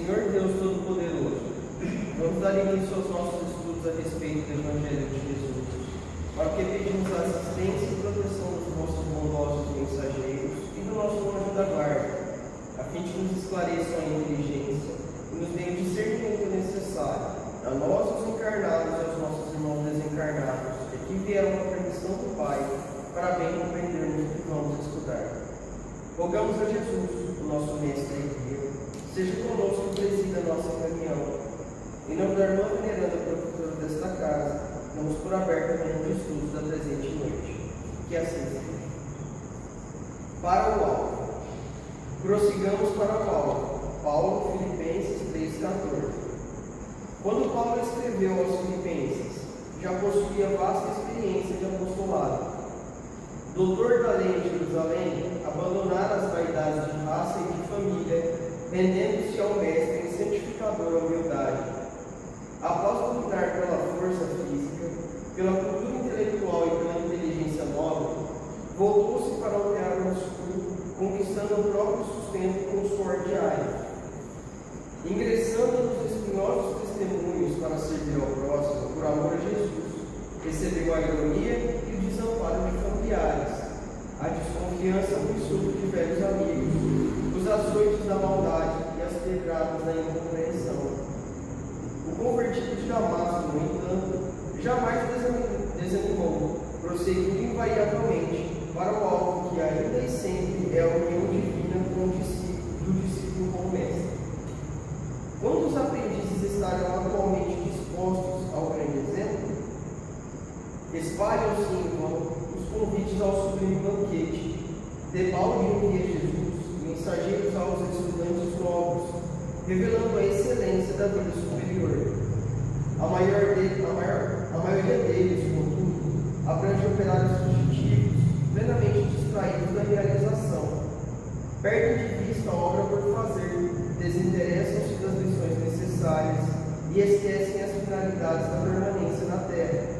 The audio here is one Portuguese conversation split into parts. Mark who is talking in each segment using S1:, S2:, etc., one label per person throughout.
S1: Senhor Deus Todo-Poderoso, vamos dar início aos nossos estudos a respeito do Evangelho de Jesus, para que pedimos a assistência e proteção dos nossos bondosos mensageiros e do nosso anjo da guarda, a fim de que nos esclareçam a inteligência e nos deem o discernimento necessário a nós, os encarnados, e aos nossos irmãos desencarnados, que vieram com a permissão do Pai, para bem compreendermos o que vamos estudar. Rogamos a Jesus, o nosso mestre e guia, seja conosco e presida a nossa reunião. Em nome da irmã veneranda protetora desta casa, damos por aberto o reino de estudos da presente noite. Que assim seja. Para o alvo. Prossigamos para o alvo. Paulo, Filipenses 3,14. Quando Paulo escreveu aos Filipenses, já possuía vasta experiência de apostolado. Doutor da lei de Jerusalém, abandonara as vaidades de raça e de família, rendendo-se ao mestre em santificadora humildade. Após dominar pela força física, pela cultura intelectual e pela inteligência nobre, voltou-se para o teatro obscuro, conquistando o próprio sustento com o suor diário. Ingressando nos espinhosos testemunhos para servir ao próximo por amor a Jesus, recebeu a ironia e o desamparo de familiares, a desconfiança do insulto de velhos amigos, os açoites da maldade e as pedradas da incompreensão. O convertido de Damasco, no entanto, jamais desanimou, prosseguindo invariavelmente para o alvo que ainda e sempre é a união divina do discípulo com o mestre. Quantos aprendizes estarão atualmente dispostos ao grande exemplo? Espalham-se em vão os convites ao sublime banquete, debalde envia Jesus, mensageiros aos estudantes novos, revelando a excelência da vida superior. A maioria deles, contudo, abrange operários fugitivos, plenamente distraídos da realização. Perdem de vista a obra por fazer, desinteressam-se das lições necessárias e esquecem as finalidades da permanência na terra.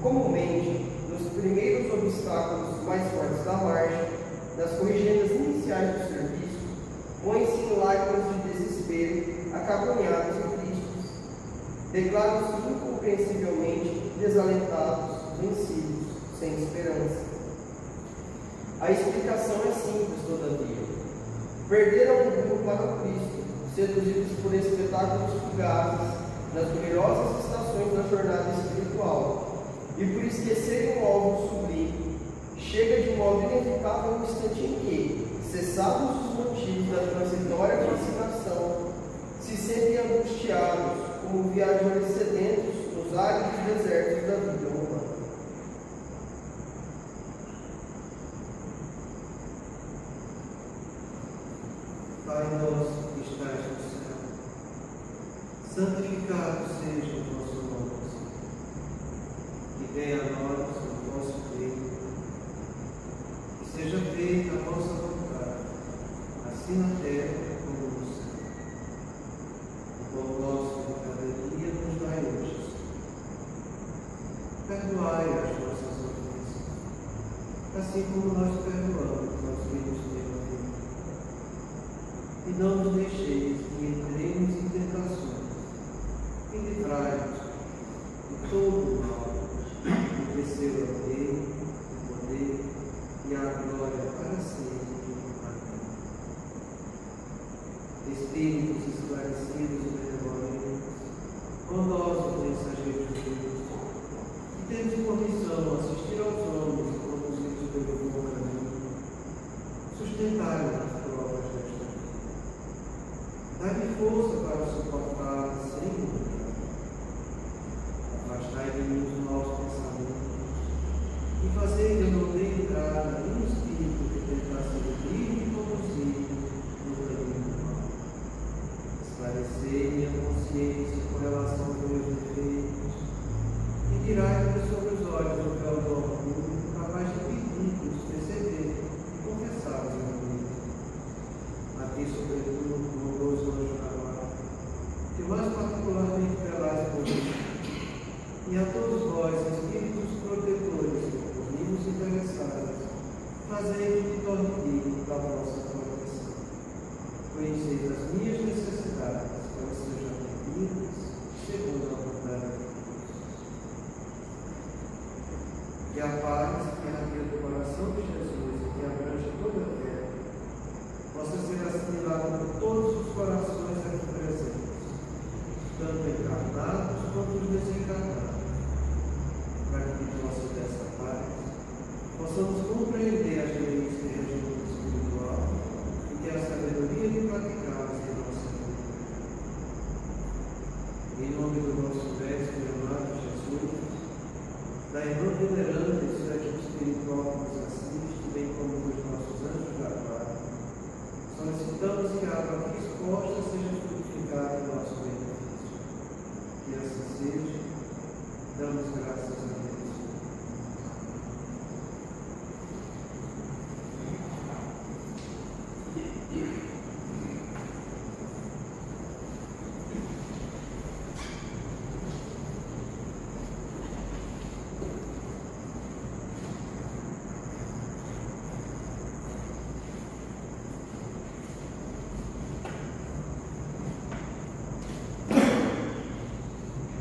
S1: Comumente, nos primeiros obstáculos mais fortes da marcha, nas corrigendas iniciais do serviço, põem-se em lágrimas de desespero, acabrunhados e tristes. Declaram-se incompreensivelmente desalentados, vencidos, sem esperança. A explicação é simples, todavia. Perderam o rumo para o Cristo, seduzidos por espetáculos fugazes nas numerosas estações da jornada espiritual, e por esquecerem o alvo sublime, chega de modo inevitável o instante em que, cessados os motivos da transitória fascinação, se sentem angustiados como viajores sedentos nos áridos desertos da vida humana.
S2: Pai nosso que estás no céu, santificado seja o vosso nome, que venha a nós o vosso reino, que seja feita a vossa vontade, assim na terra como no céu. O pão nosso de cada dia nos dai hoje. Perdoai as nossas ofensas, assim como nós perdoamos aos que nos têm ofendido. E não nos deixeis que entremos em tentações, e livrai-nos de todo o mal, porque seu é o reino, o poder e a glória para sempre. Amém. Espíritos esclarecidos e benevolentes, bondosos mensageiros de Deus, que temos por missão assistir aos homens conduzidos pelo bom caminho, sustentai-nos nas provas desta vida. Dai-me força para suportar sem humildade. Afastai de mim os maus pensamentos e fazei que eu não dê entrada em um espírito que tentar seduzir e conduzir no caminho do mal. Esclarecei minha consciência com relação aos meus defeitos e tirai-me sobre os olhos o véu do orgulho, capaz de pedir-vos perceber e confessar os inimigos. A ti, sobretudo, glorioso anjo da guarda, que mais particularmente velais por mim, e a todos vós, espíritos protetores, por mim interessados, fazei que me torne digno da vossa proteção. Conheceis as minhas necessidades, glória a Deus. Que a paz que irradia do coração de Jesus e que abrange toda a terra possa ser assimilada por todos os corações aqui presentes, tanto encarnados quanto os desencarnados, para que, por causa dessa paz, possamos compreender as leis que regem o mundo espiritual e ter a sabedoria de praticá-las em nossa vida. Em nome do nosso mestre amado Jesus, da irmã veneranda e sua equipe espiritual que nos assiste, bem como dos nossos anjos da guarda, solicitamos que a água aqui exposta seja frutificada em nosso benefício. Que assim seja, damos graças a Deus.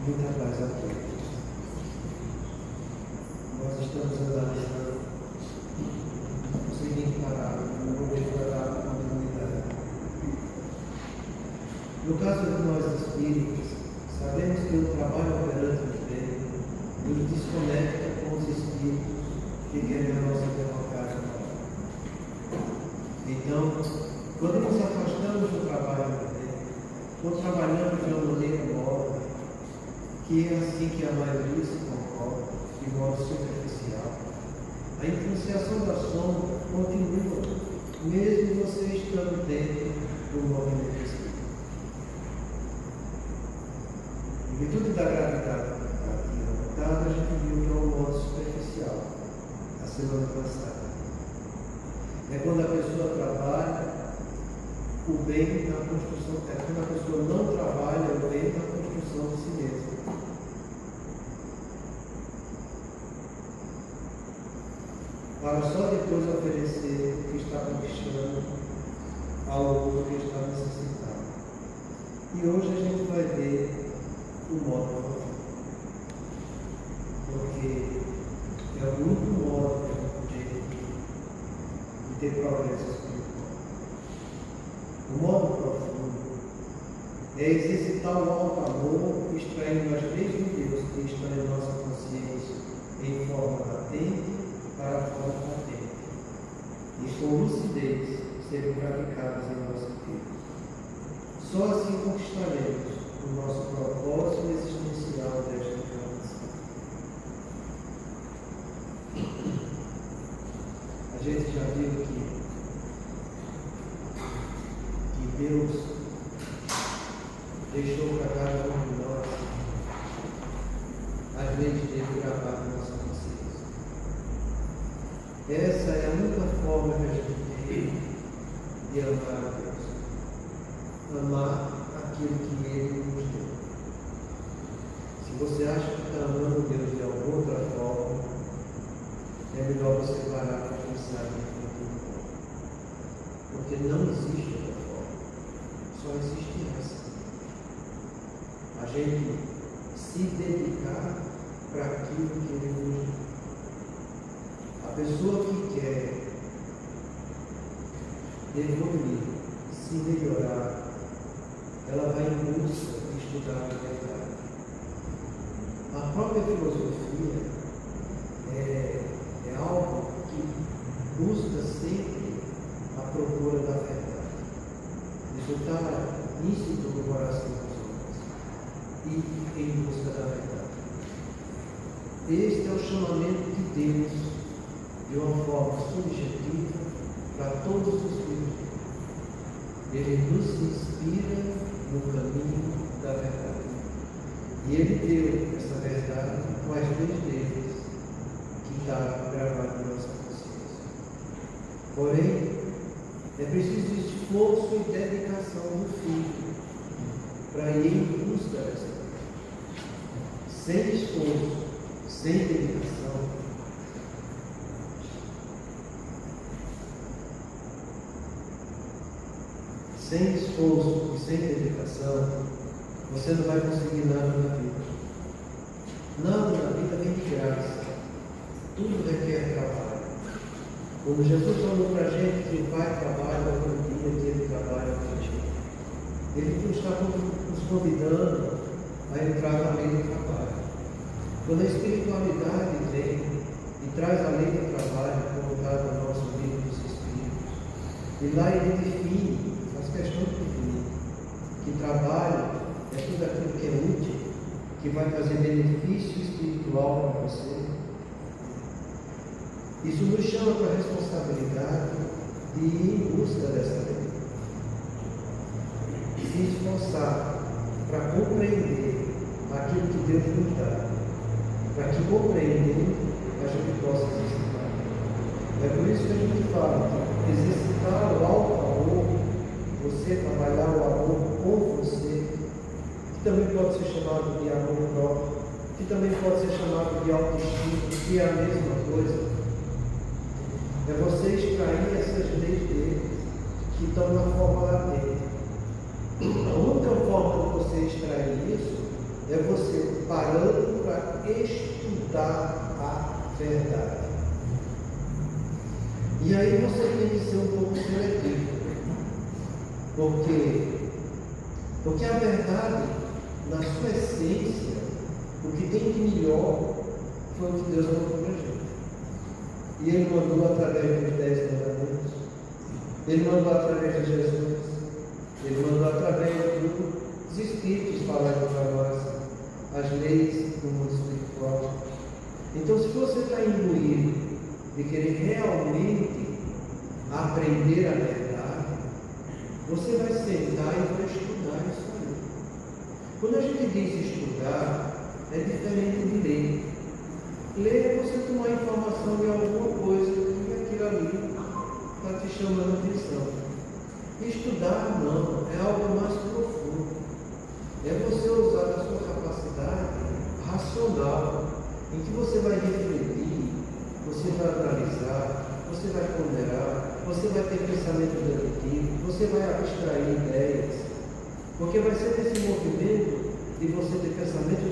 S2: Muita paz a todos. Nós estamos analisando o seguinte parágrafo, no momento da comunidade. No caso de nós espíritos, sabemos que o trabalho operante do bem nos desconecta com os espíritos que querem a nossa derrocada. Então, quando nos afastamos do trabalho do bem, ou trabalhamos de uma maneira móvel, que é assim que a maioria se comporta, de modo superficial, a influenciação da sombra continua, mesmo você estando dentro do movimento espírita. Em virtude da gravidade aqui anotada, a gente viu que é um modo superficial, a semana passada. É quando a pessoa trabalha o bem na construção, é quando a pessoa não trabalha o bem na construção de si mesma. Para só depois oferecer o que está conquistando ao outro que está necessitado. E hoje a gente vai ver o modo profundo, porque é o único modo de ter progresso espiritual. O modo profundo é exercitar o alto amor, extraindo as leis de Deus que estão em nossa consciência em forma latente para a forma latente, e com lucidez serem praticadas em nossa vida. Só assim conquistaremos o nosso propósito existencial desta encarnação. A gente já viu que Deus deixou para cada um de nós as leis dele gravadas na nossa consciência. Essa é a única forma que a gente tem de amar a Deus. Amar aquilo que Ele nos deu. Se você acha que está amando Deus de alguma outra forma, é melhor você parar para pensar em tudo. Porque não existe outra forma. Só existe essa. A gente se dedicar para aquilo que Ele nos deu. A pessoa que quer evoluir, se melhorar, ela vai em busca de estudar a verdade. A própria filosofia é algo que busca sempre a procura da verdade. Isso está nítido no coração dos homens e em busca da verdade. Este é o chamamento de Deus de uma forma subjetiva para todos os filhos. Ele nos inspira no caminho da verdade. E Ele deu essa verdade com as leis deles, que está gravado em nossa consciência. Porém, é preciso esforço e dedicação do filho para ir em busca dessa verdade. Sem esforço, sem dedicação, sem esforço e sem dedicação, você não vai conseguir nada na vida. Nada na vida vem de graça. Tudo requer trabalho. Quando Jesus falou para a gente que o Pai trabalha todo dia que Ele trabalha com a gente, Ele está nos convidando a entrar na lei do trabalho. Quando a espiritualidade vem e traz a lei do trabalho, como está no nosso livro dos Espíritos, e lá ele define, faz questão de definir, que trabalho é tudo aquilo que é útil, que vai trazer benefício espiritual para você. Isso nos chama para a responsabilidade de ir em busca dessa lei. Se esforçar para compreender aquilo que Deus nos dá, para que compreendendo a gente possa exercitar. É por isso que a gente fala que exercitar o auto-amor, você trabalhar o amor com você, que também pode ser chamado de amor próprio, que também pode ser chamado de autoestima, que é a mesma coisa. É você extrair essas leis dele, que estão na forma latente. A única forma de você extrair isso é você parando para estudar a verdade. E aí você tem que ser um pouco seletivo. Porque a verdade, na sua essência, o que tem de melhor foi o que Deus mandou para a gente. E Ele mandou através dos 10 mandamentos. Ele mandou através de Jesus. Ele mandou através dos Espíritos falando para nós as leis do mundo espiritual. Então, se você está imbuído de querer realmente aprender a verdade, você vai sentar e vai estudar isso aí. Quando a gente diz estudar, é diferente de ler. Ler é você tomar informação de alguma coisa e aquilo ali está te chamando a atenção. Estudar não, é algo mais profundo. É você usar a sua capacidade racional, em que você vai refletir, você vai analisar, você vai ponderar, você vai ter pensamento dedutivo, você vai abstrair ideias, porque vai ser nesse movimento de você ter pensamento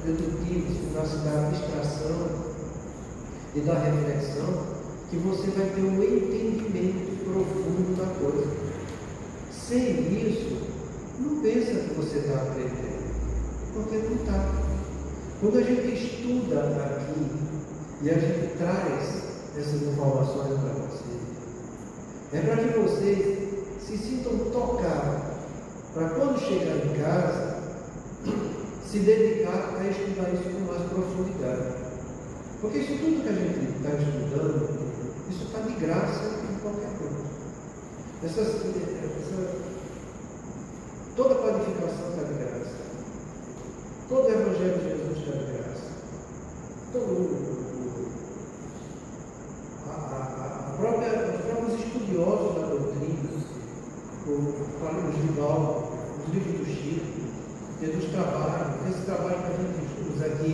S2: dedutivo, da abstração e da reflexão, que você vai ter um entendimento profundo da coisa. Sem isso, não pensa que você está aprendendo, porque não está. Quando a gente estuda aqui e a gente traz essas informações para vocês, é para que vocês se sintam tocados, para quando chegar em casa, se dedicar a estudar isso com mais profundidade. Porque isso tudo que a gente está estudando, isso está de graça em qualquer coisa. Toda qualificação está de graça. Todo o Evangelho de Jesus está de graça. Os próprios estudiosos da doutrina, como os Divaldo, os livros do Chico, dos trabalhos, esse trabalho que a gente usa aqui,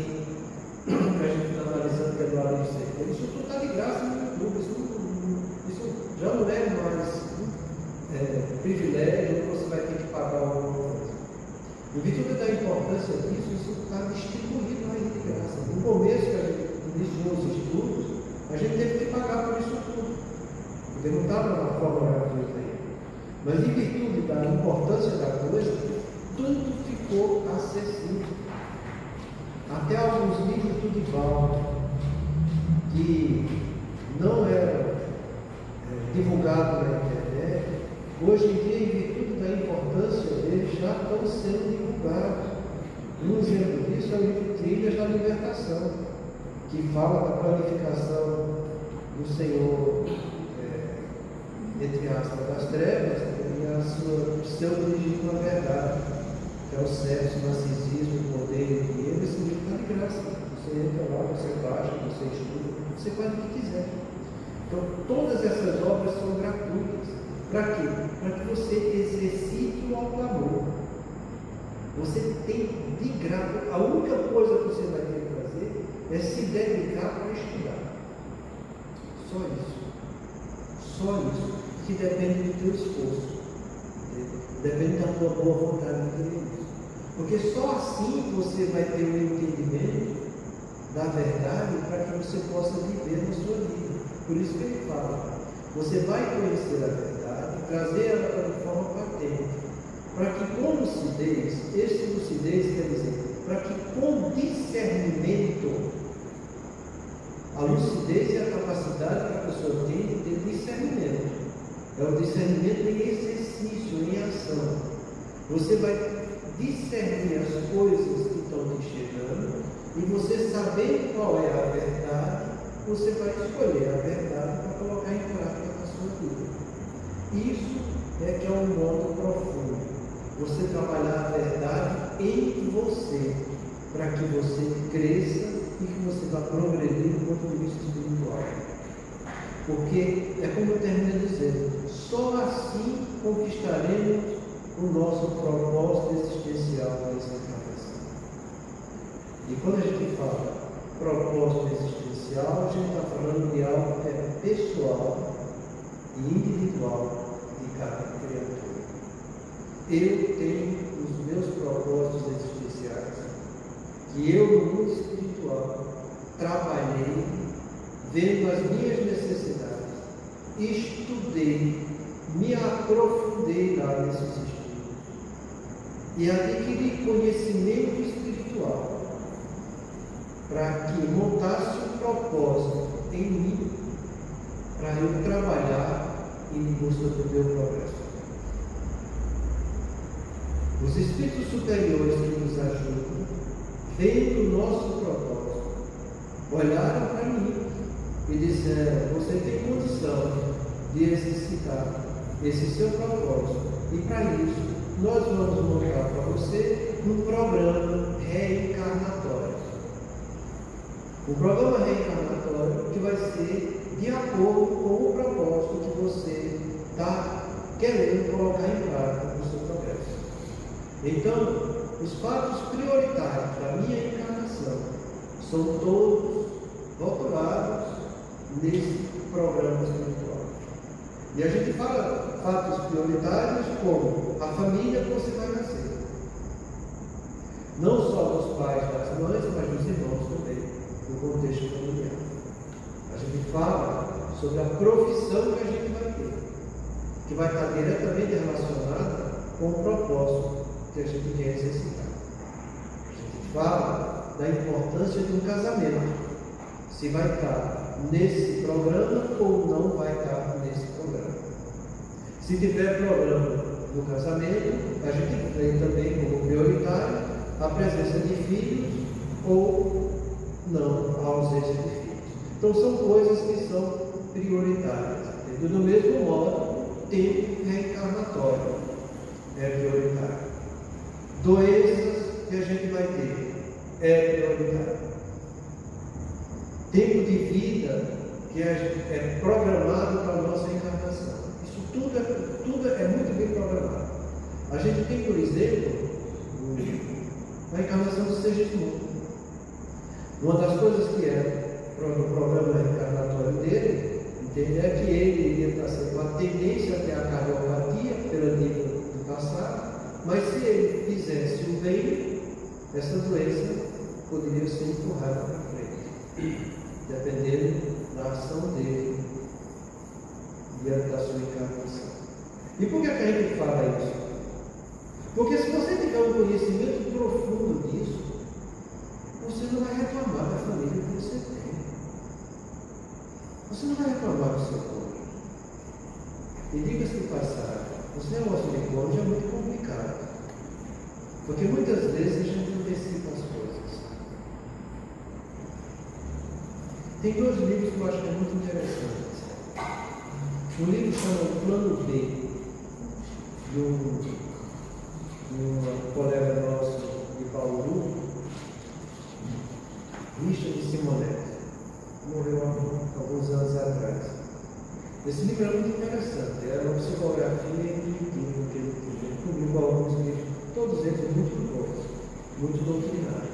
S2: que a gente está analisando, que é do Além de Ser, isso tudo está de graça no YouTube. Isso já não é mais privilégio, você vai ter que pagar alguma coisa. Em virtude da importância disso, isso está distribuído aí de graça. No começo, que a gente iniciou os estudos, a gente teve que pagar por isso tudo, porque não estava na forma gratuita aí. Mas em virtude da importância da coisa, tudo ficou acessível. Até alguns livros do Divaldo, que não eram divulgados na internet, hoje em dia, em virtude da importância deles, já estão sendo divulgados. Um exemplo disso é o livro Trilhas da Libertação, que fala da planificação do Senhor, entre aspas, das trevas, e a sua pseudo-legítima verdade, que é o sexo, o narcisismo, o poder e o dinheiro. Esse livro está de graça. Você entra lá, você baixa, você estuda, você faz o que quiser. Então, todas essas obras são gratuitas. Para quê? Para que você exercite o auto-amor. Você tem de graça. A única coisa que você vai ter que fazer é se dedicar para estudar. Só isso. Só isso. Que depende do teu esforço. Depende da tua boa vontade de querer isso. Porque só assim você vai ter um entendimento da verdade para que você possa viver na sua vida. Por isso que ele fala, você vai conhecer a verdade, trazer ela de forma patente, para que com lucidez, esse lucidez quer dizer, para que com discernimento, a lucidez é a capacidade que a pessoa tem de ter discernimento. É o discernimento em exercício, em ação. Você vai discernir as coisas que estão te chegando e você saber qual é a verdade, você vai escolher a verdade para colocar em prática na sua vida. Isso é que é um modo profundo. Você trabalhar a verdade em você, para que você cresça e que você vá progredir do ponto de vista espiritual. Porque é como eu termino dizendo, só assim conquistaremos o nosso propósito existencial nessa encarnação. E quando a gente fala propósito existencial, a gente está falando de algo que é pessoal e individual de cada criatura. Eu tenho os meus propósitos existenciais, que eu no mundo espiritual trabalhei, vendo as minhas necessidades, estudei, me aprofundei lá nesses estudos e adquiri conhecimento espiritual para que montasse um propósito em mim para eu trabalhar em busca do meu progresso. Os espíritos superiores que nos ajudam, vendo o nosso propósito, olharam para mim e disseram, você tem condição de exercitar esse seu propósito. E para isso, nós vamos montar para você um programa reencarnatório. Um programa reencarnatório que vai ser de acordo com o propósito que você está querendo colocar em prática no seu progresso. Então, os fatos prioritários da minha encarnação são todos rotulados nesse programa espiritual. E a gente fala fatos prioritários como a família que você vai nascer. Não só dos pais, das mães, mas dos irmãos também, no contexto familiar. A gente fala sobre a profissão que a gente vai ter, que vai estar diretamente relacionada com o propósito que a gente quer exercitar. A gente fala da importância de um casamento, se vai estar nesse programa ou não vai estar nesse programa. Se tiver programa no casamento, a gente tem também como prioritário a presença de filhos ou não, a ausência de filhos. Então são coisas que são prioritárias. E do mesmo modo, o tempo reencarnatório é prioritário. Doenças que a gente vai ter é prioritário. Tempo de vida que é programado para a nossa encarnação. Isso tudo é muito bem programado. A gente tem, por exemplo, a encarnação do Segismundo. Uma das coisas que é no programa reencarnatório dele, entende, é que ele iria estar sendo uma tendência até a cardiopatia pela dívida do passado, mas se ele fizesse o bem, essa doença poderia ser empurrada para frente, dependendo da ação dele diante da sua encarnação. E por que a gente fala isso? Porque se você tiver um conhecimento profundo disso, você não vai reclamar da família que você tem. Você não vai reclamar do seu cônjuge. E diga-se de passagem, você é um de cônjuge é muito complicado. Porque muitas vezes a gente antecipa as coisas. Tem dois livros que eu acho que é muito interessantes. Um livro chama Plano B, de um colega nosso de Bauru, Richard Simonetti, morreu há alguns anos atrás. Esse livro é muito interessante, é uma psicografia intuitiva que ele publicou alguns livros, todos eles muito bons, muito doutrinários.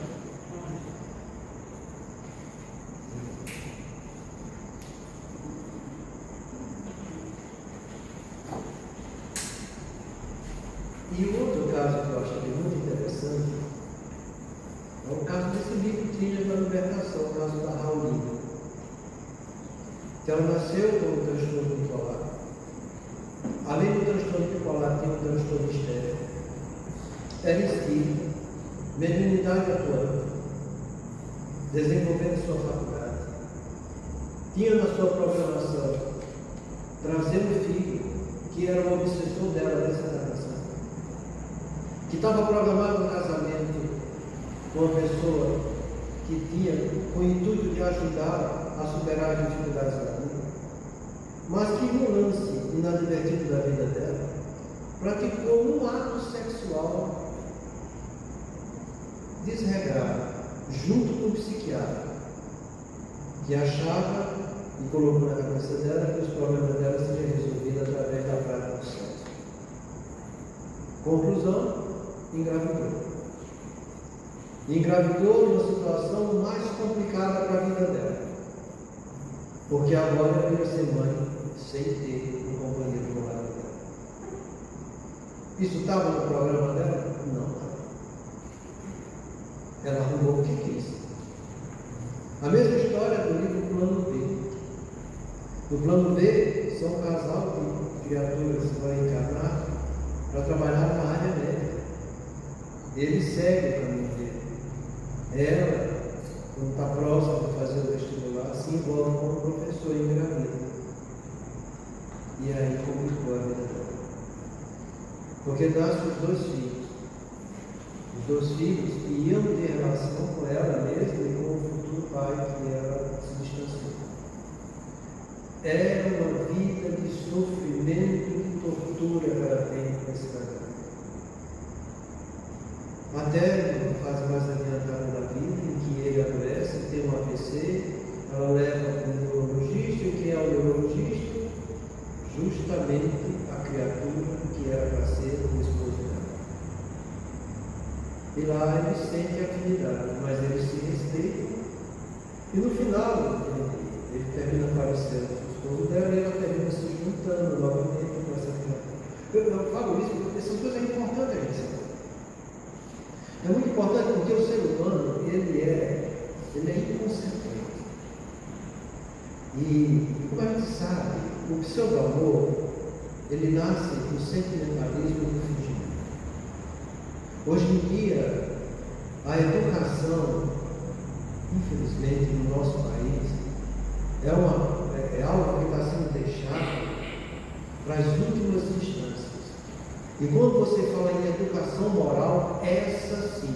S2: E o outro caso que eu acho que é muito interessante é o caso desse livro Trilhas da Libertação, o caso da Raulina. Que ela nasceu com um transtorno bipolar. Além do transtorno bipolar, tem um transtorno histérico. Era espírita, mediunidade atuante, desenvolvendo sua faculdade. Tinha na sua programação trazer um filho que era o obsessor dela dessa encarnação, que estava programado um casamento com uma pessoa que tinha o intuito de ajudar a superar as dificuldades da vida, mas que no lance inadvertido da vida dela, praticou um ato sexual desregrado, junto com o psiquiatra, que achava e colocou na cabeça dela que os problemas dela seriam resolvidos através da prática do sexo. Conclusão, engravidou. Engravidou numa situação mais complicada para a vida dela, porque agora ela ia ser mãe sem ter um companheiro do lado dela. Isso estava no programa dela? Não. Ela arrumou o que quis. A mesma história do livro Plano B. No Plano B, são um casal de criaturas que vão encarnar para trabalhar na área médica. Ele segue o caminho dele. Ela, quando está próxima de fazer o vestibular, se envolve com o professor e engravida. E aí complicou a vida dela. Porque nascem os dois filhos. Os dois filhos que iam ter relação com ela mesma e com o futuro pai que ela se distanciou. Era uma vida de sofrimento e de tortura que ela tem nesse casamento. Até uma fase mais adiantada da vida, em que ele adoece, tem um AVC, ela leva para o neurologista, e quem é o neurologista? Justamente a criatura que era para ser o esposo dela. E lá ele sente afinidade, mas eles se respeitam. E no final, ele termina aparecendo o esposo dela e ela termina se juntando novamente com essa criatura. Eu falo isso porque essas coisas é importante a gente saber. É muito importante porque o ser humano, ele é inconsequente. E como a gente sabe, o pseudo-amor, ele nasce do sentimentalismo e do fingimento. Hoje em dia, a educação, infelizmente, no nosso país, é algo que está sendo deixado para as últimas instâncias. E quando você fala em educação moral, essa sim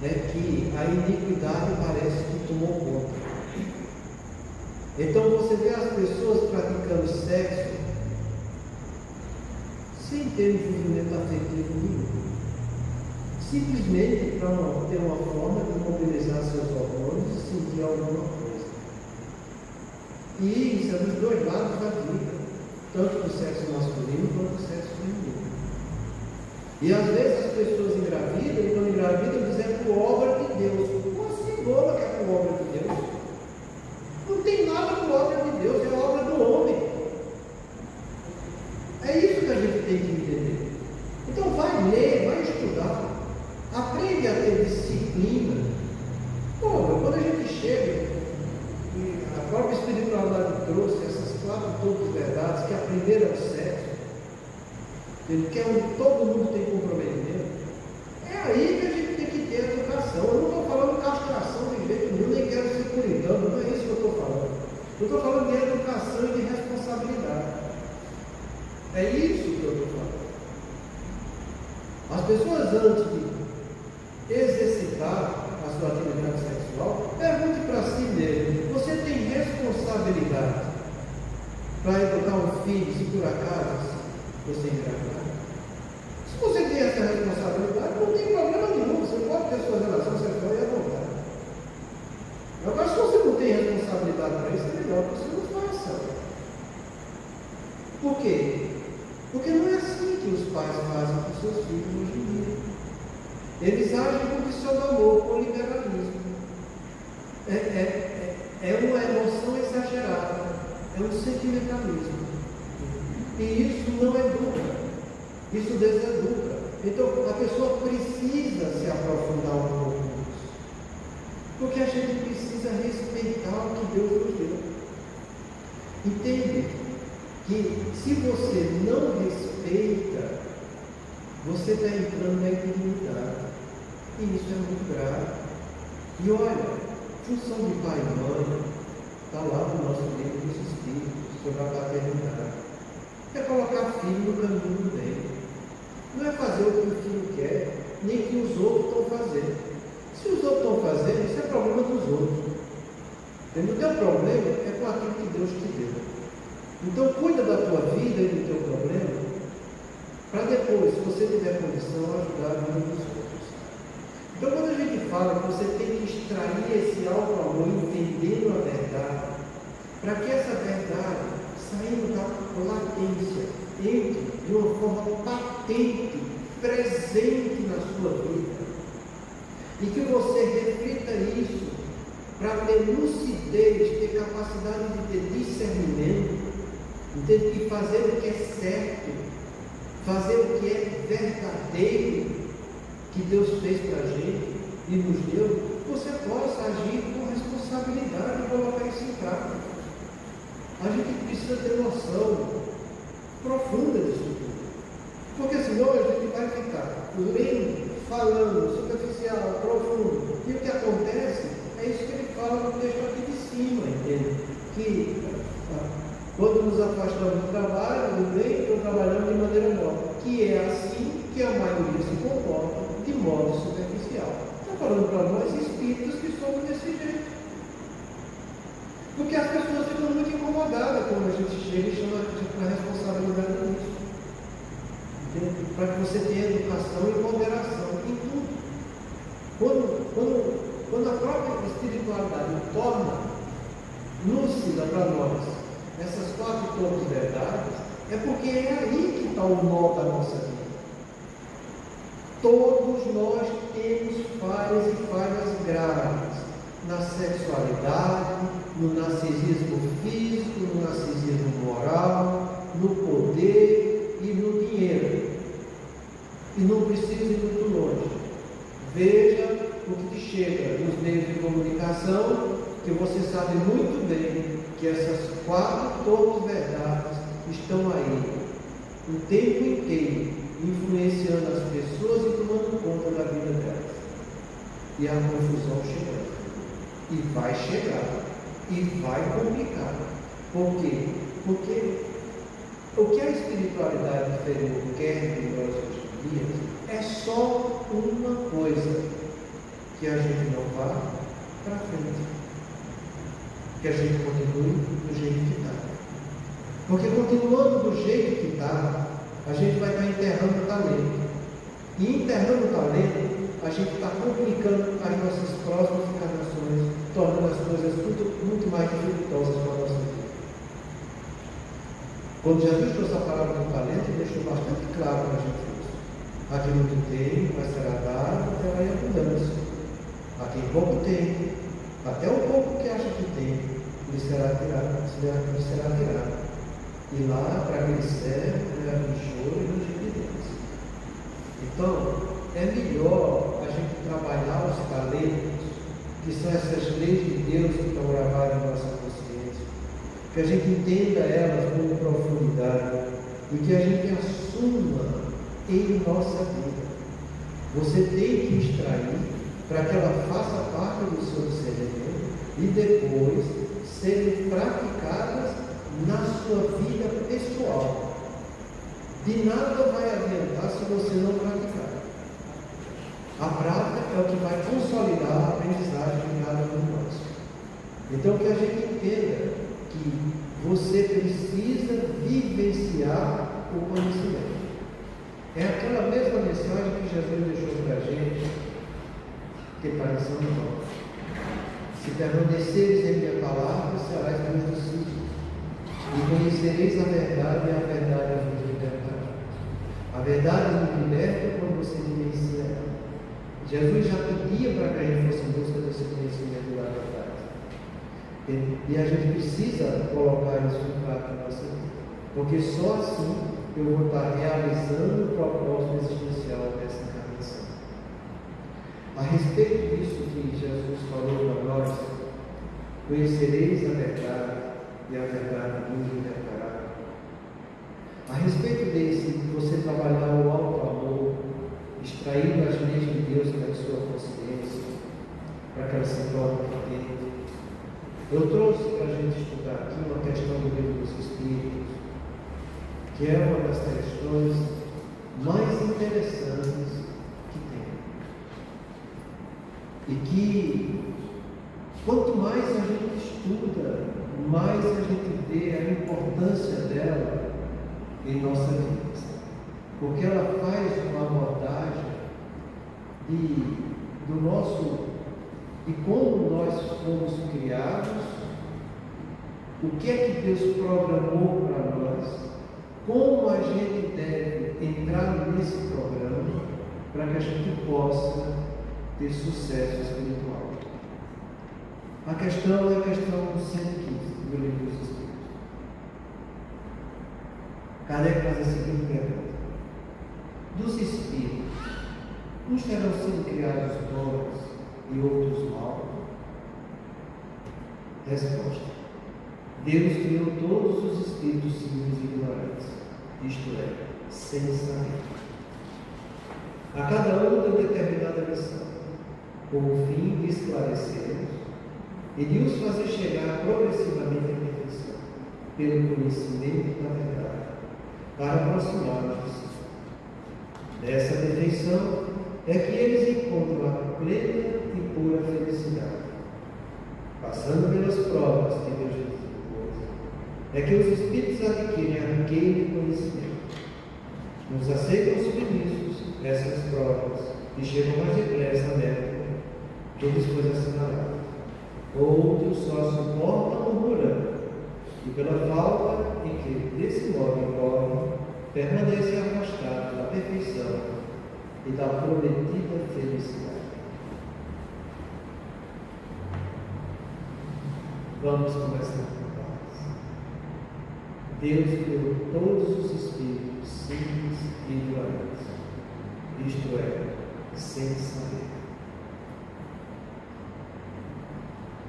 S2: é que a iniquidade parece que tomou conta. Então você vê as pessoas praticando sexo sem ter envolvimento afetivo nenhum. Simplesmente para ter uma forma de mobilizar seus hormônios e sentir alguma coisa. E isso é dos dois lados da vida, tanto do sexo masculino quanto do sexo feminino. E às vezes as pessoas engravidam, e quando engravidam dizem por obra de Deus. Uma cebola que é por obra de Deus. Não tem nada por obra de Deus, é obra do homem. É isso que a gente tem que entender. Então vai ler, vai estudar. Aprende a ter disciplina. Quando a gente chega, e a própria espiritualidade trouxe essas 4 todas verdades, que a primeira é o sexo, que é onde todo mundo tem comprometimento, é aí que a gente tem que ter educação. Eu não estou falando castração de jeito nenhum, nem quero ser puritano, não é isso que eu estou falando. Eu estou falando de educação e de responsabilidade. É isso que eu estou falando. As pessoas, antes de exercitar a sua atividade sexual, pergunte para si mesmo: você tem responsabilidade para educar um filho se por acaso você engravidar? Se você tem essa responsabilidade, não tem problema nenhum, você pode ter sua relação sexual e à vontade. Agora, se você não tem responsabilidade para isso, é melhor que você não faça. Por quê? Porque não é assim que os pais fazem com seus filhos hoje em dia. Eles agem com pseudo-amor, com liberalismo. É uma emoção exagerada, é um sentimentalismo. E isso não educa, isso deseduca. Então a pessoa precisa se aprofundar um pouco nisso. Porque a gente precisa respeitar o que Deus nos deu. Entende que se você não respeita, você está entrando na indignidade. E isso é muito grave. E olha, função de pai e mãe está lá no nosso livro dos Espíritos, sobre a paternidade. É colocar filho no caminho do bem. Não é fazer o que o filho quer, nem o que os outros estão fazendo. Se os outros estão fazendo, isso é problema dos outros. O teu problema é com aquilo que Deus te deu. Então cuida da tua vida e do teu problema, para depois, se você tiver condição, ajudar a vida dos outros. Então quando a gente fala que você tem que extrair esse alto amor, entendendo a verdade, para que essa verdade, saindo da latência, entre de uma forma patente, presente na sua vida, e que você reflita isso, para ter lucidez, ter capacidade de ter discernimento, de fazer o que é certo, fazer o que é verdadeiro, que Deus fez para a gente e nos deu, você possa agir com responsabilidade e colocar isso em prática. A gente precisa ter noção profunda disso tudo. Porque senão a gente vai ficar lendo, falando, superficial, profundo. E o que acontece é isso que ele fala no texto aqui de cima, entende? Que quando nos afastamos do trabalho, do bem, estou trabalhando de maneira nova. Que é assim que a maioria se comporta, de modo superficial. Está falando para nós espíritos que somos desse jeito. Porque as pessoas ficam muito incomodadas quando a gente chega e chama a gente para responsabilidade nisso. Para que você tenha educação e moderação em tudo. Quando a própria espiritualidade torna lúcida para nós essas 4 torres verdades, é porque é aí que está o nó da nossa vida. Todos nós temos falhas e falhas graves na sexualidade, no narcisismo físico, no narcisismo moral, no poder e no dinheiro. E não precisa ir muito longe. Veja o que te chega nos meios de comunicação, que você sabe muito bem que essas 4 torres verdades estão aí o tempo inteiro, influenciando as pessoas e tomando conta da vida delas. E a confusão chegando. E vai chegar. E vai complicar. Por quê? Porque o que a espiritualidade inferior quer de nós hoje em dia é só uma coisa: que a gente não vá para frente. Que a gente continue do jeito que está. Porque continuando do jeito que está, a gente vai estar enterrando o talento. E enterrando o talento, a gente está complicando as nossas próximas encarnações, tornando as coisas muito mais dificultosas para a nossa vida. Quando Jesus trouxe a palavra do talento, ele deixou bastante claro para a gente isso. A quem muito tem, vai será dado, terá em abundância. A quem pouco tem, até o pouco que acha que tem, lhe será tirado. E lá, para aquele servo, haverá choro e ranger de dentes. Então, é melhor a gente trabalhar os talentos, que são essas leis de Deus que estão gravadas em nossa consciência, que a gente entenda elas com profundidade e que a gente assuma em nossa vida. Você tem que extrair para que ela faça parte do seu discernimento e depois serem praticadas na sua vida pessoal. De nada vai adiantar se você não praticar. A prática é o que vai consolidar a aprendizagem de cada um de nós. Então que a gente entenda que você precisa vivenciar o conhecimento. É aquela mesma mensagem que Jesus deixou para a gente, que está em São João. Se permaneceres em minha palavra, serás meus discípulos, e conhecereis a verdade, e a verdade vos libertará. A verdade nos liberta quando você vivencia ela. Jesus já pedia para que a gente fosse em busca desse conhecimento da verdade. E a gente precisa colocar isso em prática na nossa vida. Porque só assim eu vou estar realizando o propósito existencial dessa encarnação. A respeito disso que Jesus falou para nós, conhecereis a verdade e a verdade vos libertará. A respeito desse, você trabalhar o alto amor, extraindo as leis de Deus da sua consciência, para que ela se torne potente. Eu trouxe para a gente estudar aqui uma questão do livro dos Espíritos, que é uma das questões mais interessantes que tem. E que, quanto mais a gente estuda, mais a gente vê a importância dela em nossa vida. Porque ela faz uma abordagem de como nós fomos criados, o que é que Deus programou para nós, como a gente deve entrar nesse programa para que a gente possa ter sucesso espiritual. A questão é a questão 115 do Livro dos Espíritos. Kardec faz a seguinte pergunta: dos espíritos, uns terão sido criados bons e outros maus? Resposta: Deus criou todos os espíritos simples e ignorantes, isto é, sem saber. A cada um deu determinada missão, com o fim de esclarecê-los e de os fazer chegar progressivamente à perfeição, pelo conhecimento da verdade, para aproximá-los de si. Dessa perfeição é que eles encontram a plena e pura felicidade. Passando pelas provas que Deus lhes impôs, é que os espíritos adquirem a riqueza de conhecimento. Uns aceitam os submissos essas provas e chegam mais depressa à meta que lhes foi assinalada. Outros só suportam murmurando, e pela falta em que desse modo incorrem, permanecem afastados da perfeição e da prometida felicidade. Vamos começar com paz. Deus criou todos os espíritos simples e ignorantes, isto é, sem saber.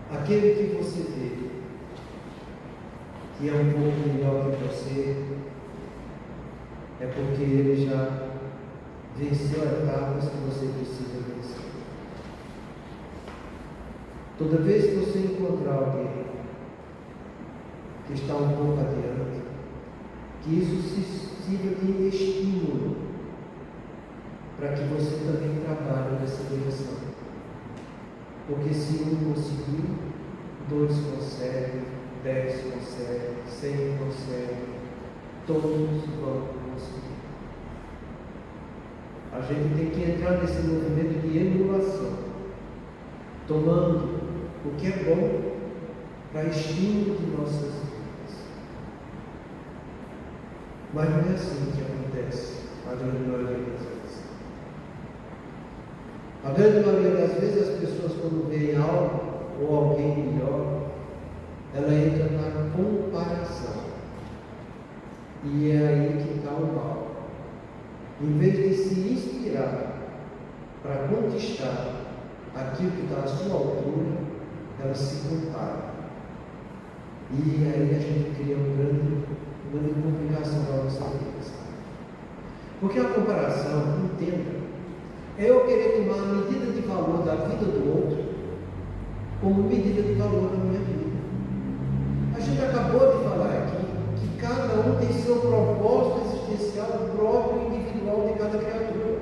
S2: Aquele que você vê que é um pouco melhor que você, é porque ele já venceu etapas que você precisa vencer. Toda vez que você encontrar alguém que está um pouco adiante, que isso se sirva de estímulo para que você também trabalhe nessa direção. Porque se um conseguiu, 2 conseguem, 10 conseguem, 100 conseguem, todos vão conseguir. A gente tem que entrar nesse movimento de emulação, tomando o que é bom para estímulo de nossas vidas. Mas não é assim que acontece a grande maioria das vezes. A grande maioria das vezes as pessoas, quando veem algo ou alguém melhor, ela entra na comparação. E é aí que está o mal. Em vez de se inspirar para conquistar aquilo que está à sua altura, ela se compara. E aí a gente cria uma grande complicação para a nossa vida. Porque a comparação, entenda, é eu querer tomar a medida de valor da vida do outro como medida de valor da minha vida. A gente acabou de falar aqui que cada um tem seu propósito existencial próprio e individual de cada criatura.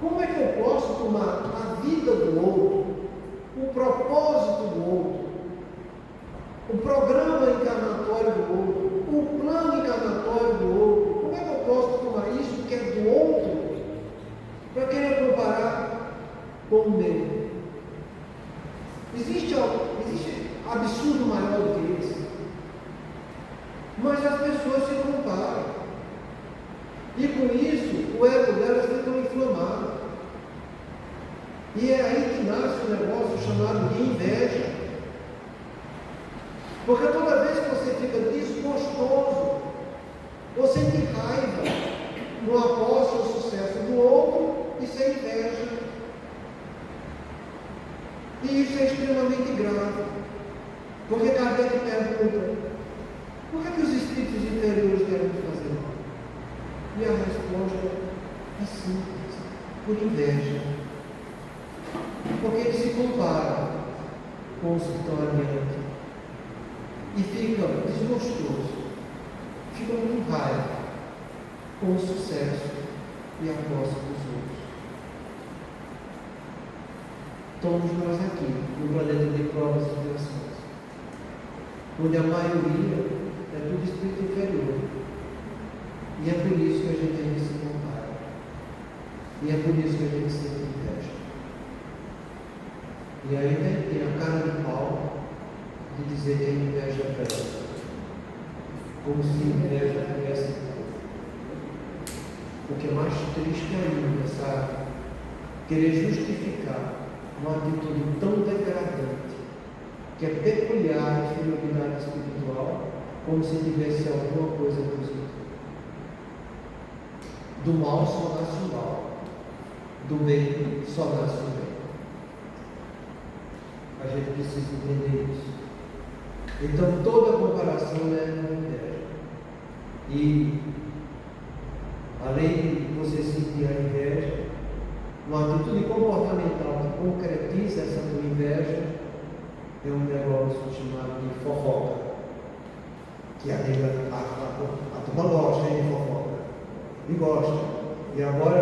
S2: Como é que eu posso tomar a vida do outro, o propósito do outro, o programa encarnatório do outro, o plano encarnatório do outro? Como é que eu posso tomar isso que é do outro para querer comparar com o meu? Existe absurdo maior do que esse? Mas as pessoas se comparam. E com isso, o ego delas fica inflamado. E é aí que nasce um negócio chamado de inveja. Porque toda vez que você fica desgostoso E isso é extremamente grave. Porque Kardec pergunta: por que os espíritos inferiores devem fazer mal? E a resposta é simples: por inveja. Porque eles se comparam com os que estão adiante e ficam desgostosos, ficam com raiva com o sucesso e a posse dos outros. Todos nós aqui, no planeta de provas e expiações, onde a maioria é tudo espírito inferior. E é por isso que a gente ainda se compara. E é por isso que a gente sente inveja. E ainda tem a cara de pau de dizer que a inveja é presta. Como se inveja tivesse pouco. O que é mais triste ainda, sabe? Querer justificar uma atitude tão degradante, que é peculiar à inferioridade espiritual, como se tivesse alguma coisa positiva. Do mal só nasce o mal, do bem só nasce o bem. A gente precisa entender isso. Então toda comparação é uma inveja. E além de você sentir a inveja, uma atitude comportamental que concretiza essa tua inveja é um negócio chamado de fofoca. Que a turma gosta de fofoca. E gosta. E agora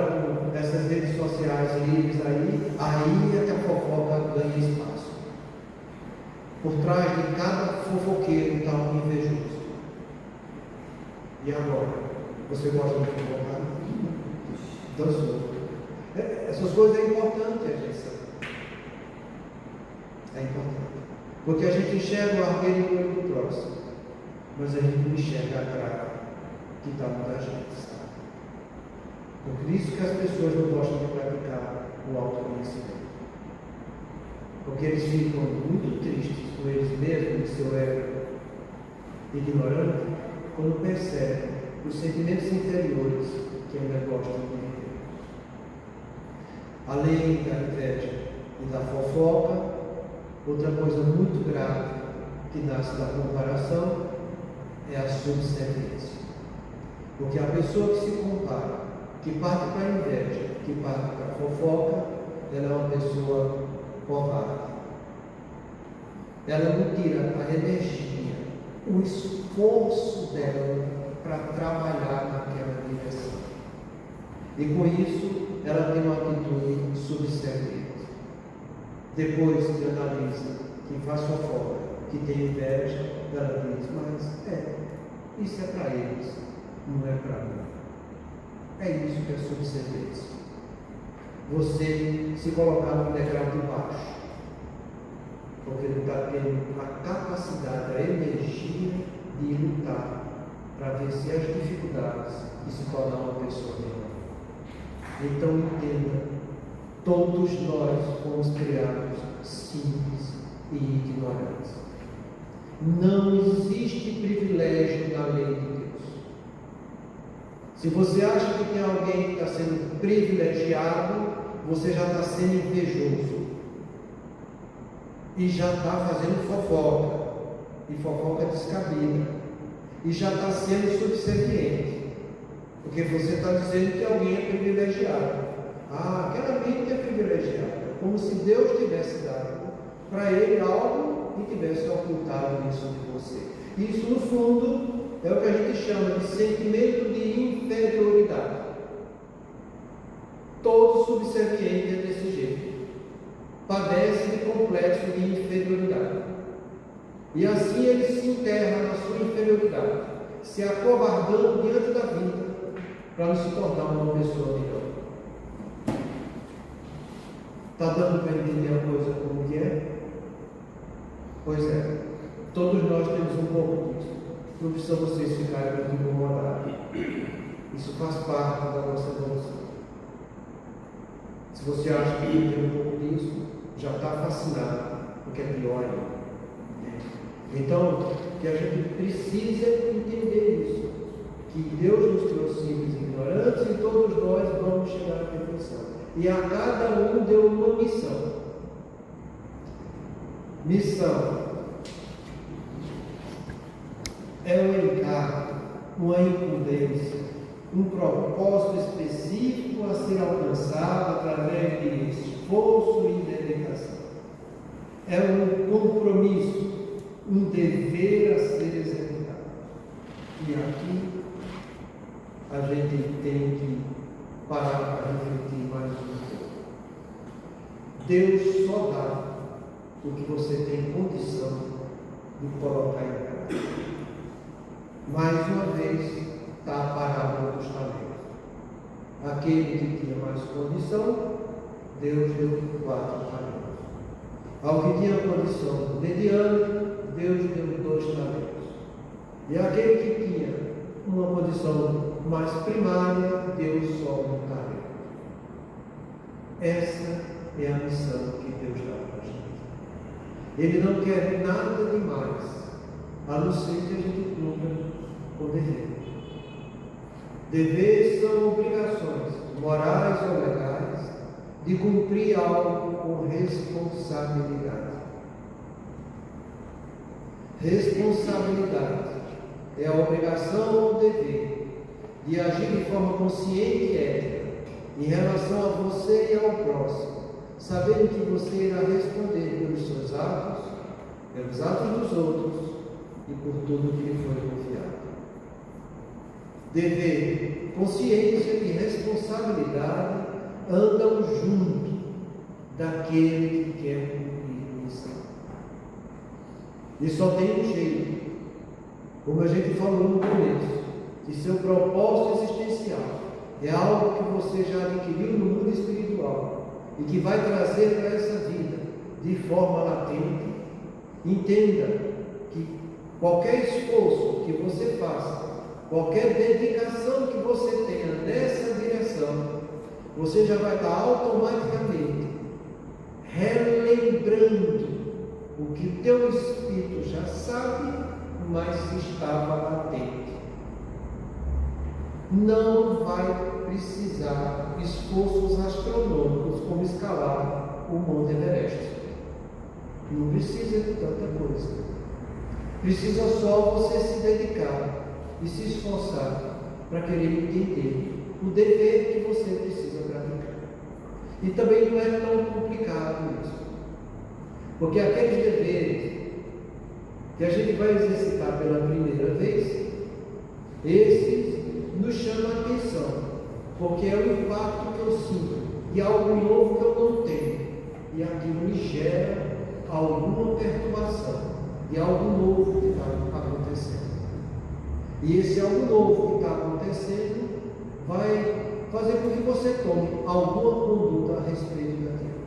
S2: com essas redes sociais livres aí é que a fofoca ganha espaço. Por trás de cada fofoqueiro está um invejoso. E agora? Você gosta de fofocar? Dançou. Essas coisas é importante a gente saber. É importante. Porque a gente enxerga o arqueiro no olho do próximo, mas a gente não enxerga a cara que está no da gente, sabe? Por isso que as pessoas não gostam de praticar o autoconhecimento. Porque eles ficam muito tristes com eles mesmos, de seu ego ignorante, quando percebem os sentimentos interiores que ainda gostam de viver. Além da inveja e da fofoca, outra coisa muito grave que nasce da comparação é a subserviência. Porque a pessoa que se compara, que parte para a inveja, que parte para a fofoca, ela é uma pessoa covarde. Ela não tira a energia, o esforço dela para trabalhar naquela direção. E com isso, ela tem uma atitude subserviente. Depois que analisa, que faz fofoca, que tem inveja, ela diz: mas isso é para eles, não é para mim. É isso que é subserviência. Você se colocar no degrau de baixo, porque não está tendo a capacidade, a energia de lutar para vencer as dificuldades e se tornar uma pessoa melhor. Então entenda, todos nós fomos criados simples e ignorantes. Não existe privilégio na lei de Deus. Se você acha que tem alguém que está sendo privilegiado, você já está sendo invejoso. E já está fazendo fofoca. E fofoca descabida. E já está sendo subserviente. Porque você está dizendo que alguém é privilegiado. Aquela mente é privilegiada. Como se Deus tivesse dado para ele algo e tivesse ocultado isso de você. Isso, no fundo, é o que a gente chama de sentimento de inferioridade. Todo subserviente é desse jeito. Padece de complexo de inferioridade. E assim ele se enterra na sua inferioridade, se acovardando diante da vida, para não se tornar uma pessoa melhor. Está dando para entender a coisa como que é? Pois é, todos nós temos um pouco disso. Não precisa vocês ficarem muito incomodados. Isso faz parte da nossa evolução. Se você acha que tem um pouco disso, já está fascinado, porque é pior ainda. Então, que a gente precisa entender isso, que Deus nos trouxe simples e ignorantes e todos nós vamos chegar à perfeição. E a cada um deu uma missão. Missão é um encargo, uma incumbência, um propósito específico a ser alcançado através de esforço e dedicação. É um compromisso, um dever a ser executado. E aqui a gente tem que parar para refletir mais um pouco. Deus só dá o que você tem condição de colocar em prática. Mais uma vez, está a parábola dos talentos. Aquele que tinha mais condição, Deus deu 4 talentos. Ao que tinha condição mediana, Deus deu 2 talentos. E aquele que tinha uma condição mais primária, Deus só 1 talento. Essa é a missão que Deus dá para a gente. Ele não quer nada demais, a não ser que a gente cumpra o dever. Deveres são obrigações, morais ou legais, de cumprir algo com responsabilidade. Responsabilidade é a obrigação ou dever de agir de forma consciente e ética em relação a você e ao próximo, sabendo que você irá responder pelos seus atos, pelos atos dos outros e por tudo que lhe foi confiado. Dever, consciência e responsabilidade andam junto daquele que quer cumprir missão. E só tem um jeito, como a gente falou no começo, de seu propósito existencial. É algo que você já adquiriu no mundo espiritual e que vai trazer para essa vida de forma latente. Entenda que qualquer esforço que você faça, qualquer dedicação que você tenha nessa direção, você já vai estar automaticamente relembrando o que o teu espírito já sabe, mas estava latente. Não vai precisar esforços astronômicos como escalar o Monte Everest. Não precisa de tanta coisa. Precisa só você se dedicar e se esforçar para querer entender o dever que você precisa praticar. E também não é tão complicado isso. Porque aqueles deveres que a gente vai exercitar pela primeira vez, esses nos chamam a atenção, porque é o impacto que eu sinto de algo novo que eu não tenho, e aquilo me gera alguma perturbação de algo novo que está acontecendo. E esse algo novo que está acontecendo vai fazer com que você tome alguma conduta a respeito daquilo.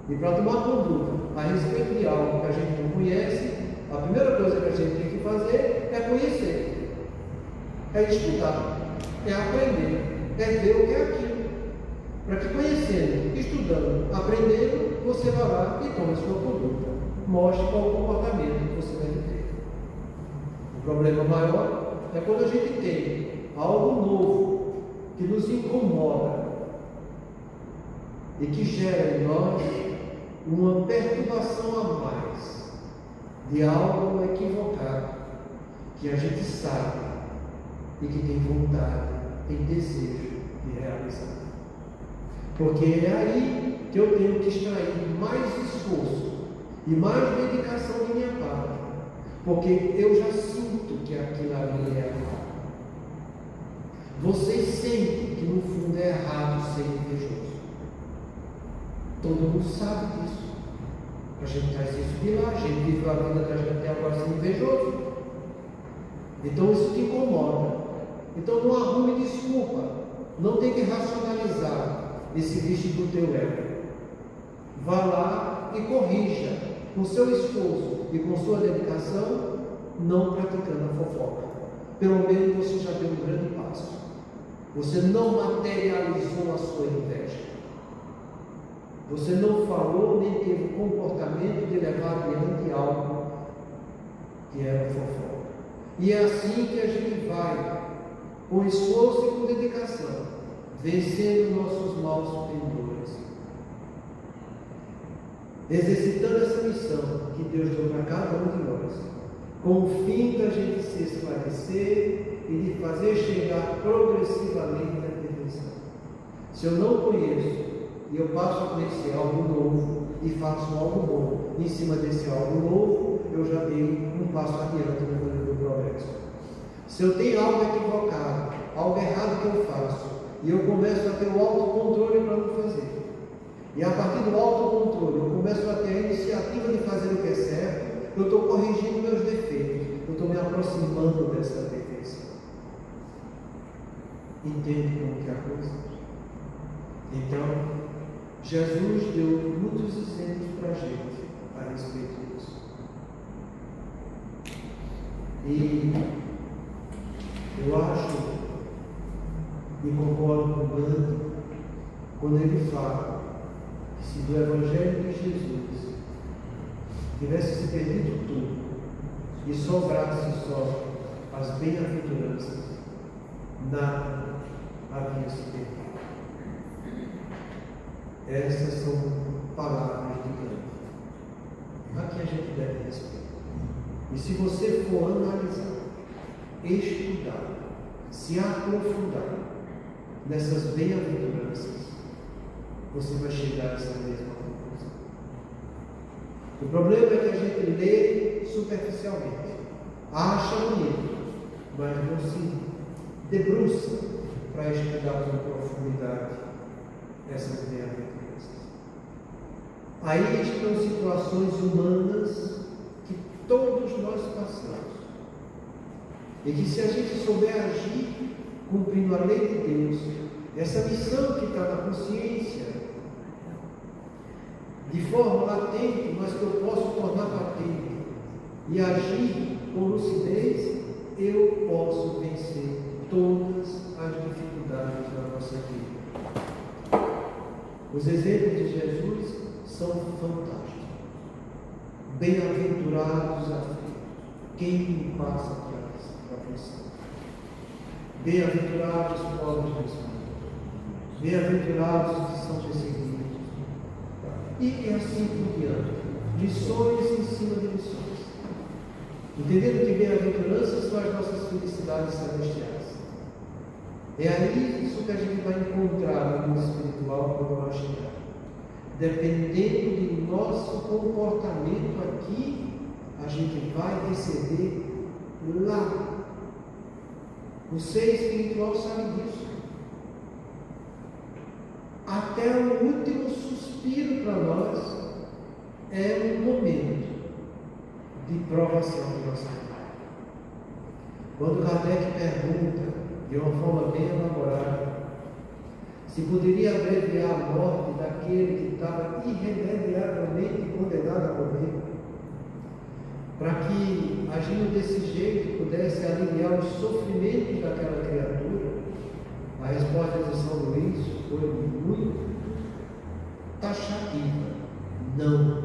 S2: E para tomar conduta a respeito de algo que a gente não conhece, a primeira coisa que a gente tem que fazer é conhecer. É estudar, é aprender, é ver o que é aquilo. Para que conhecendo, estudando, aprendendo, você vá lá e tome a sua conduta. Mostre qual o comportamento que você deve ter. O problema maior é quando a gente tem algo novo que nos incomoda e que gera em nós uma perturbação a mais de algo equivocado que a gente sabe e que tem vontade, tem desejo de realizar. Porque é aí que eu tenho que extrair mais esforço e mais dedicação de minha parte, porque eu já sinto que aquilo ali é errado. Vocês sentem que no fundo é errado ser invejoso. Todo mundo sabe disso. A gente traz isso de lá, a gente viveu a vida até agora sendo invejoso. Então isso te incomoda. Então não arrume desculpa, não tem que racionalizar esse bicho do teu ego. Vá lá e corrija, com seu esforço e com sua dedicação, não praticando a fofoca. Pelo menos você já deu um grande passo. Você não materializou a sua inveja. Você não falou nem teve o comportamento de levar adiante algo que era fofoca. E é assim que a gente vai, com esforço e com dedicação, vencendo nossos maus pendores. exercitando essa missão que Deus deu para cada um de nós, com o fim da gente se esclarecer e de fazer chegar progressivamente à perfeição. Se eu não conheço e eu passo a conhecer algo novo e faço algo bom em cima desse algo novo, eu já dei um passo adiante no caminho do progresso. Se eu tenho algo equivocado, algo errado que eu faço, e eu começo a ter o autocontrole para não fazer, e a partir do autocontrole eu começo a ter a iniciativa de fazer o que é certo, eu estou corrigindo meus defeitos, eu estou me aproximando dessa perfeição. Entende como que é a coisa? Então, Jesus deu muitos exemplos para a gente a respeito disso. E eu acho e concordo com o Gandhi quando ele fala que se do Evangelho de Jesus tivesse se perdido tudo e sobrasse só as bem-aventuranças, nada havia se perdido. Essas são palavras de Gandhi. A que a gente deve respeitar. E se você for analisar, estudar, se aprofundar nessas bem-aventuranças, você vai chegar a essa mesma conclusão. O problema é que a gente lê superficialmente, acha bonito, mas não se debruça para estudar com profundidade essas bem-aventuranças. Aí estão situações humanas que todos nós passamos. E que se a gente souber agir cumprindo a lei de Deus, essa missão que está na consciência, de forma latente, mas que eu posso tornar patente, e agir com lucidez, eu posso vencer todas as dificuldades da nossa vida. Os exemplos de Jesus são fantásticos. Bem-aventurados aflitos, quem passa para você? Bem-aventurados os pobres do espírito, bem-aventurados os que são perseguidos, e assim por diante. Lições em cima de lições. Entendendo que bem-aventuranças são as nossas felicidades celestiais. É aí isso que a gente vai encontrar no mundo espiritual quando nós chegarmos. Dependendo de nosso comportamento aqui, a gente vai receber lá. O ser espiritual sabe disso. Até o último suspiro para nós é um momento de provação de nossa vida. Quando Kardec pergunta, de uma forma bem elaborada, se poderia abreviar a morte daquele que estava irremediavelmente condenado a morrer, para que, agindo desse jeito, pudesse aliviar os sofrimentos daquela criatura, a resposta de São Luís foi muito taxativa: não,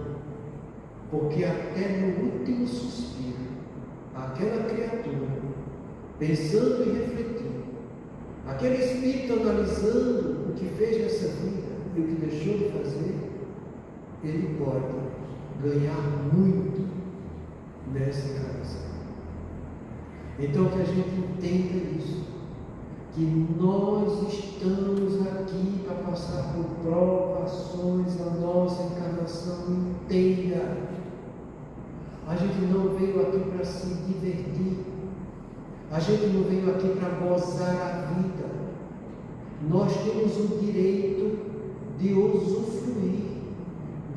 S2: porque até no último suspiro, aquela criatura, pensando e refletindo, aquele espírito analisando o que fez nessa vida e o que deixou de fazer, ele pode ganhar muito nessa encarnação. Então que a gente entenda isso, que nós estamos aqui para passar por provações a nossa encarnação inteira. A gente não veio aqui para se divertir, a gente não veio aqui para gozar a vida. Nós temos o direito de usufruir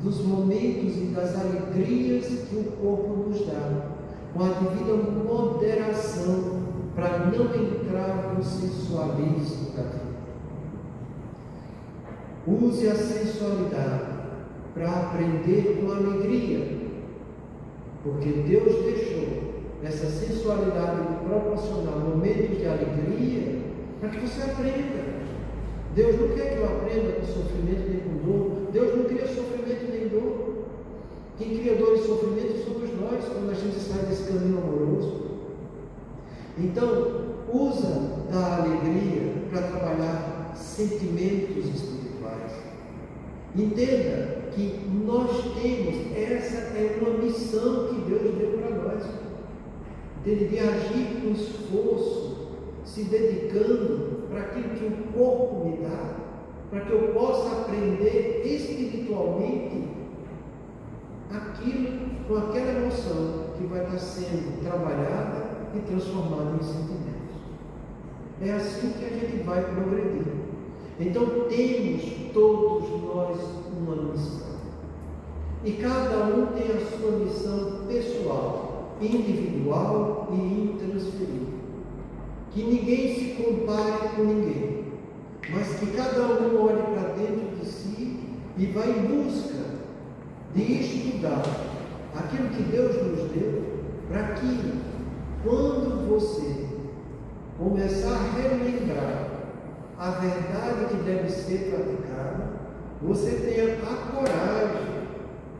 S2: dos momentos e das alegrias que o corpo nos dá, com a devida moderação, para não entrar no sensualismo da vida. Use a sensualidade para aprender com alegria, porque Deus deixou essa sensualidade de proporcionar momentos de alegria para que você aprenda. Deus não quer que eu aprenda com sofrimento nem com dor. Deus não cria sofrimento nem dor. Quem cria dor e sofrimento somos nós, quando a gente sai desse caminho amoroso. Então, usa da alegria para trabalhar sentimentos espirituais. Entenda que nós temos, essa é uma missão que Deus deu para nós. Entende? De agir com esforço, se dedicando para aquilo que o corpo me dá, para que eu possa aprender espiritualmente aquilo com aquela emoção que vai estar sendo trabalhada e transformada em sentimentos. É assim que a gente vai progredir. Então temos todos nós uma missão. E cada um tem a sua missão pessoal, individual e intransferível. Que ninguém se compare com ninguém, mas que cada um olhe para dentro de si e vá em busca de estudar aquilo que Deus nos deu, para que quando você começar a relembrar a verdade que deve ser praticada, você tenha a coragem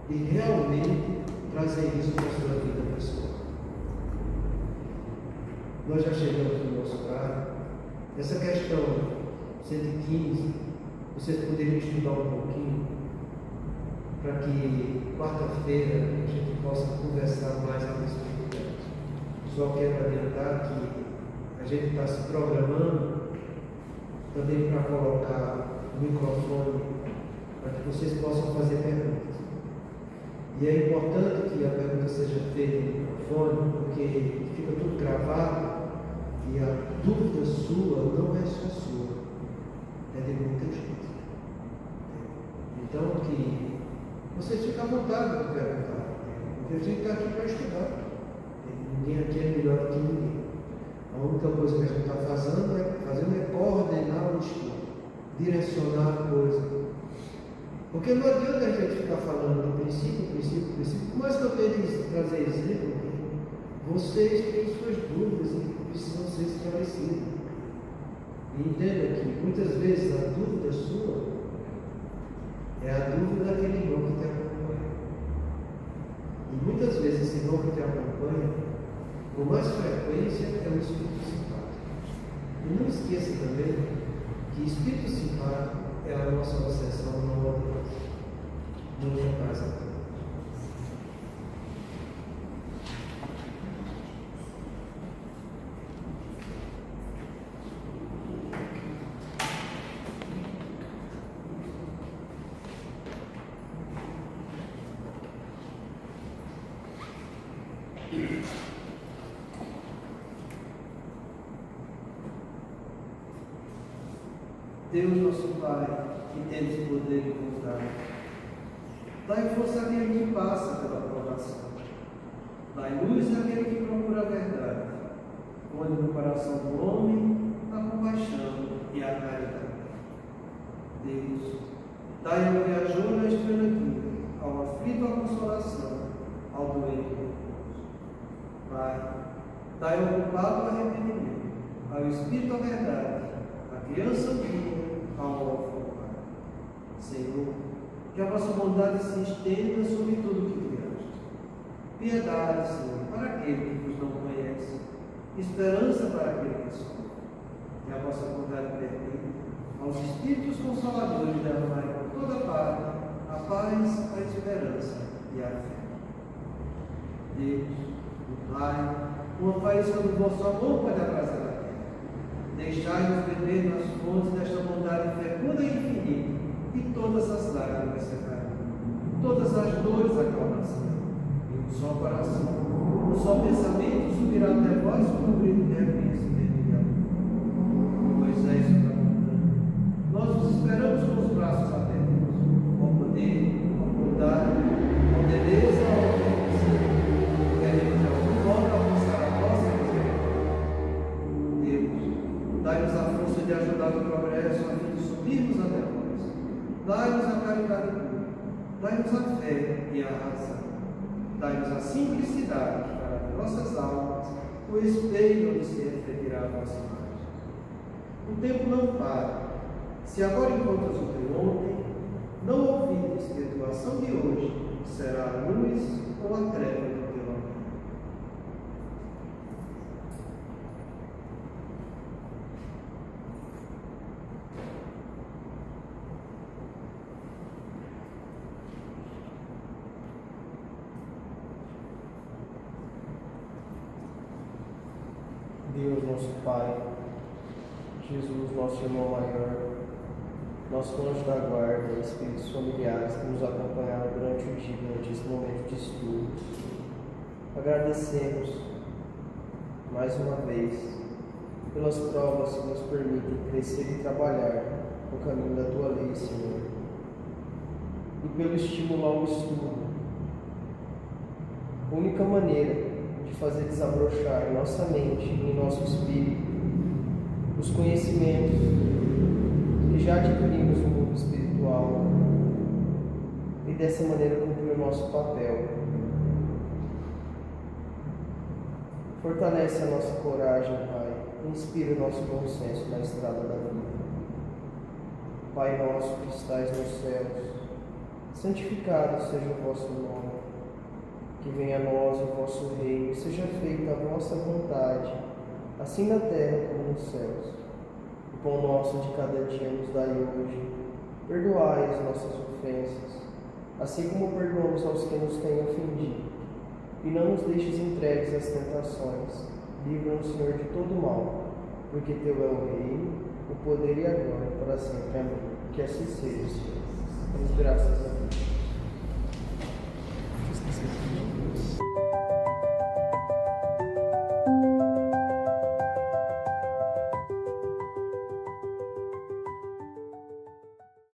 S2: de realmente trazer isso para a sua vida pessoal. Nós já chegamos no nosso horário. Essa questão 115, vocês poderiam estudar um pouquinho, para que quarta-feira a gente possa conversar mais a respeito dela. Só quero adiantar que a gente está se programando também para colocar o microfone para que vocês possam fazer perguntas. E é importante que a pergunta seja feita no microfone, porque fica tudo gravado e a dúvida sua não é só sua, é de muita gente. Então, que vocês fiquem à vontade de perguntar, porque a gente está aqui para estudar. Ninguém aqui é melhor do que ninguém. A única coisa que a gente está fazendo é coordenar o estudo, direcionar a coisa. Porque não adianta a gente ficar falando do princípio, por mais que eu tente trazer exemplo, vocês têm suas dúvidas e precisam ser esclarecidas. E entenda que muitas vezes a dúvida sua é a dúvida daquele irmão que te acompanha. E muitas vezes esse irmão que te acompanha, com mais frequência, é o espírito simpático. E não esqueça também que espírito simpático é a nossa obsessão não ordenada. Muita paz a todos.
S1: Deus nosso Pai, que tens poder e vontade, dai força àquele que passa pela provação, dai luz àquele que procura a verdade, onde no coração do homem a compaixão e a caridade. Deus, dai ao viajor a estrela guia, ao aflito a consolação, ao doente o repouso. Pai, dai ao culpado o arrependimento, ao espírito a verdade, à criança pura, ao órfão. Senhor, que a vossa bondade se estenda sobre tudo o que criaste. Piedade, Senhor, para aquele que vos não conhece, esperança para aquele que sofre. Que a vossa bondade permita aos Espíritos Consoladores derramarem por toda parte a paz, a esperança e a fé. Deus, o Pai, uma faísca do vosso amor pode abraçar a terra. Deixai-nos beber nas fontes desta bondade fecunda e infinita, e todas as lágrimas secarão, todas as dores acalmar-se, e um só coração, um só pensamento subirá até vós com um grito de reconhecimento e de amor. Moisés sobre a montanha, nós vos esperamos com os braços abertos, ao poder, à bondade, à beleza, à obediência. Queremos de algum modo alcançar a vossa misericórdia. Deus, dai-nos a força de ajudar o progresso a fim de subirmos até vós. Dai-nos a caridade pura, dai-nos a fé e a razão, dai-nos a simplicidade para que nossas almas o espelho onde se refletirá a vossa imagem. O tempo não para. Se agora encontras o teu ontem, não ouvides que a tua ação de hoje será a luz ou a treva do teu amor. Deus, nosso Pai, Jesus, nosso irmão maior, nosso anjo da guarda, espíritos familiares que nos acompanharam durante o dia, durante esse momento de estudo, agradecemos mais uma vez pelas provas que nos permitem crescer e trabalhar no caminho da Tua lei, Senhor, e pelo estímulo ao estudo. A única maneira de fazer desabrochar em nossa mente e em nosso espírito os conhecimentos que já adquirimos no mundo espiritual e dessa maneira cumprir o nosso papel. Fortalece a nossa coragem, Pai, e inspira o nosso bom senso na estrada da vida. Pai nosso que estais nos céus, santificado seja o vosso nome. Que venha a nós o vosso reino e seja feita a vossa vontade, assim na terra como nos céus. O pão nosso de cada dia nos dai hoje. Perdoai as nossas ofensas, assim como perdoamos aos que nos têm ofendido. E não nos deixes entregues às tentações. Livra-nos, Senhor, de todo mal, porque Teu é o reino, o poder e a glória para sempre. Amém. Que assim seja, Senhor. Damos graças a Deus.